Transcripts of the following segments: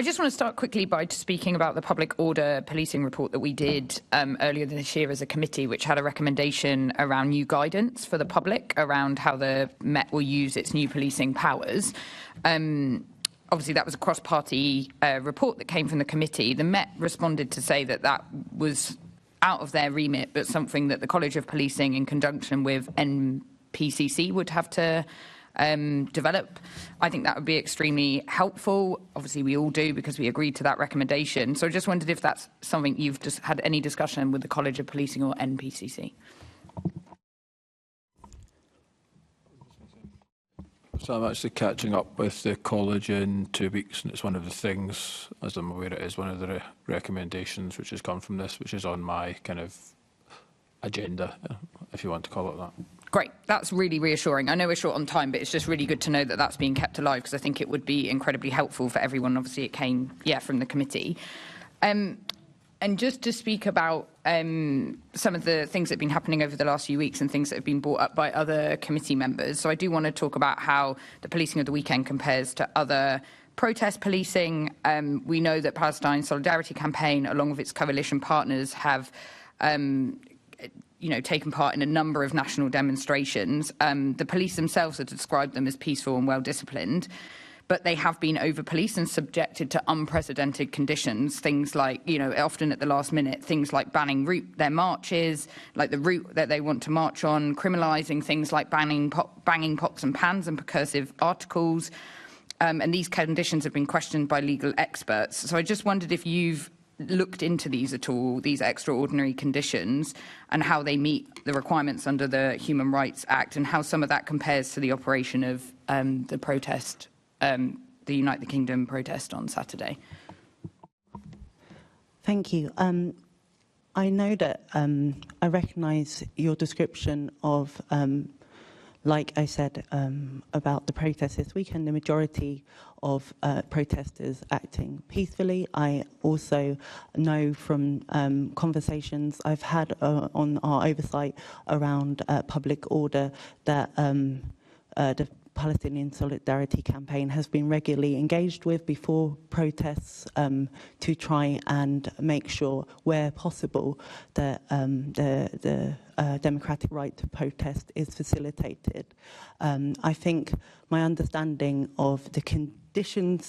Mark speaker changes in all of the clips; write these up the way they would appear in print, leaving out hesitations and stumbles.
Speaker 1: I just want to start quickly by speaking about the public order policing report that we did earlier this year as a committee, which had a recommendation around new guidance for the public around how the Met will use its new policing powers. Obviously, that was a cross-party report that came from the committee. The Met responded to say that that was out of their remit, but something that the College of Policing, in conjunction with NPCC, would have to develop. I think that would be extremely helpful. Obviously, we all do because we agreed to that recommendation. So I just wondered if that's something you've just had any discussion with the College of Policing or NPCC.
Speaker 2: So I'm actually catching up with the college in 2 weeks, and it's one of the things, as I'm aware, it is one of the recommendations which has come from this, which is on my kind of agenda, if you want to call it that.
Speaker 1: Great. That's really reassuring. I know we're short on time, but it's just really good to know that that's being kept alive, because I think it would be incredibly helpful for everyone. Obviously, it came, from the committee. And just to speak about some of the things that have been happening over the last few weeks and things that have been brought up by other committee members. So I do want to talk about how the policing of the weekend compares to other protest policing. We know that Palestine Solidarity Campaign, along with its coalition partners, have taken part in a number of national demonstrations. The police themselves have described them as peaceful and well-disciplined, but they have been over-policed and subjected to unprecedented conditions, things like, often at the last minute, things like banning their marches, like the route that they want to march on, criminalising things like banging pots and pans and percussive articles. And these conditions have been questioned by legal experts. So I just wondered if you've looked into these at all, these extraordinary conditions, and how they meet the requirements under the Human Rights Act, and how some of that compares to the operation of the protest, the United Kingdom protest on Saturday.
Speaker 3: Thank you. I know that I recognise your description of, like I said, about the protests this weekend, the majority of protesters acting peacefully. I also know from conversations I've had on our oversight around public order that the Palestinian Solidarity Campaign has been regularly engaged with before protests to try and make sure, where possible, that the democratic right to protest is facilitated. I think my understanding of the conditions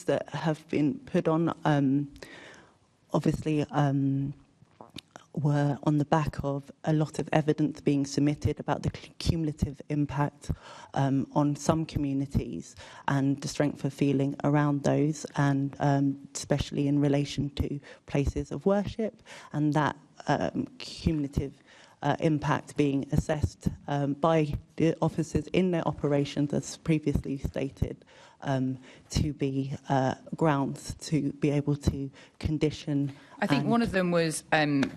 Speaker 3: that have been put on, obviously, were on the back of a lot of evidence being submitted about the cumulative impact on some communities and the strength of feeling around those, and especially in relation to places of worship, and that cumulative impact being assessed by the officers in their operations, as previously stated, to be grounds to be able to condition.
Speaker 1: I think one of them was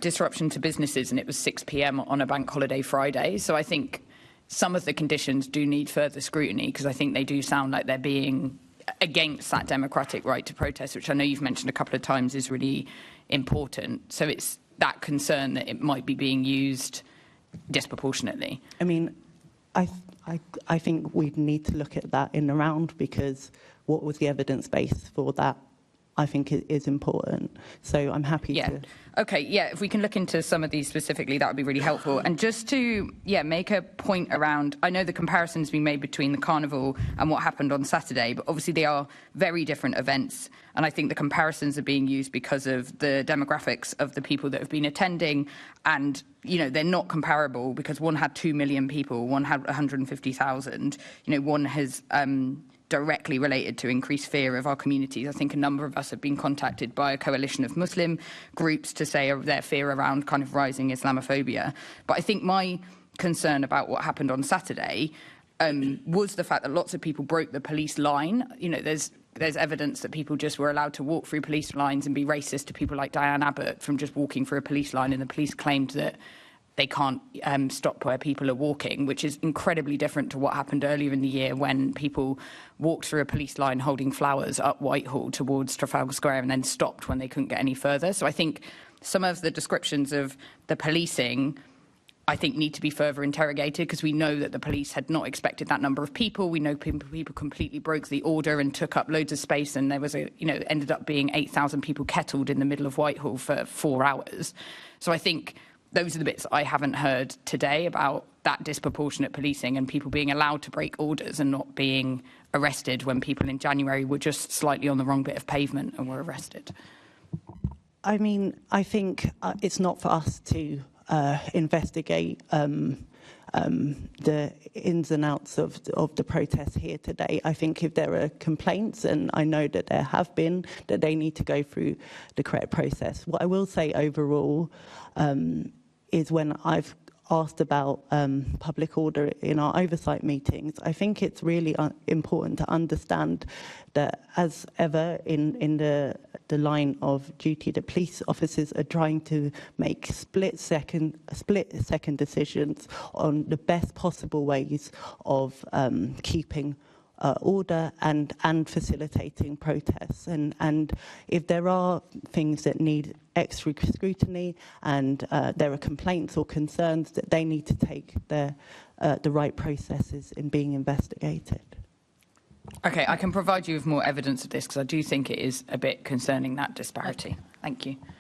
Speaker 1: disruption to businesses, and it was 6 p.m. on a bank holiday Friday. So I think some of the conditions do need further scrutiny, because I think they do sound like they're being against that democratic right to protest, which I know you've mentioned a couple of times is really important. So it's that concern that it might be being used disproportionately.
Speaker 3: I mean, I think we'd need to look at that in the round, because what was the evidence base for that, I think it is important. So I'm happy to...
Speaker 1: OK, if we can look into some of these specifically, that would be really helpful. And just to, make a point around, I know the comparison's been made between the carnival and what happened on Saturday, but obviously they are very different events. And I think the comparisons are being used because of the demographics of the people that have been attending. And, they're not comparable, because one had 2 million people, one had 150,000. One has... directly related to increased fear of our communities. I think a number of us have been contacted by a coalition of Muslim groups to say their fear around kind of rising Islamophobia. But I think my concern about what happened on Saturday was the fact that lots of people broke the police line. There's evidence that people just were allowed to walk through police lines and be racist to people like Diane Abbott from just walking through a police line, and the police claimed that they can't stop where people are walking, which is incredibly different to what happened earlier in the year when people walked through a police line holding flowers up Whitehall towards Trafalgar Square and then stopped when they couldn't get any further. So I think some of the descriptions of the policing I think need to be further interrogated, because we know that the police had not expected that number of people. We know people completely broke the order and took up loads of space, and there was ended up being 8,000 people kettled in the middle of Whitehall for 4 hours. So I think those are the bits I haven't heard today about that disproportionate policing and people being allowed to break orders and not being arrested when people in January were just slightly on the wrong bit of pavement and were arrested.
Speaker 3: I mean, I think it's not for us to investigate the ins and outs of the protests here today. I think if there are complaints, and I know that there have been, that they need to go through the correct process. What I will say overall is, when I've asked about public order in our oversight meetings, I think it's really important to understand that, as ever in the line of duty, the police officers are trying to make split-second decisions on the best possible ways of keeping order and facilitating protests. And if there are things that need extra scrutiny, and there are complaints or concerns, that they need to take the right processes in being investigated.
Speaker 1: Okay, I can provide you with more evidence of this, because I do think it is a bit concerning, that disparity. Thank you.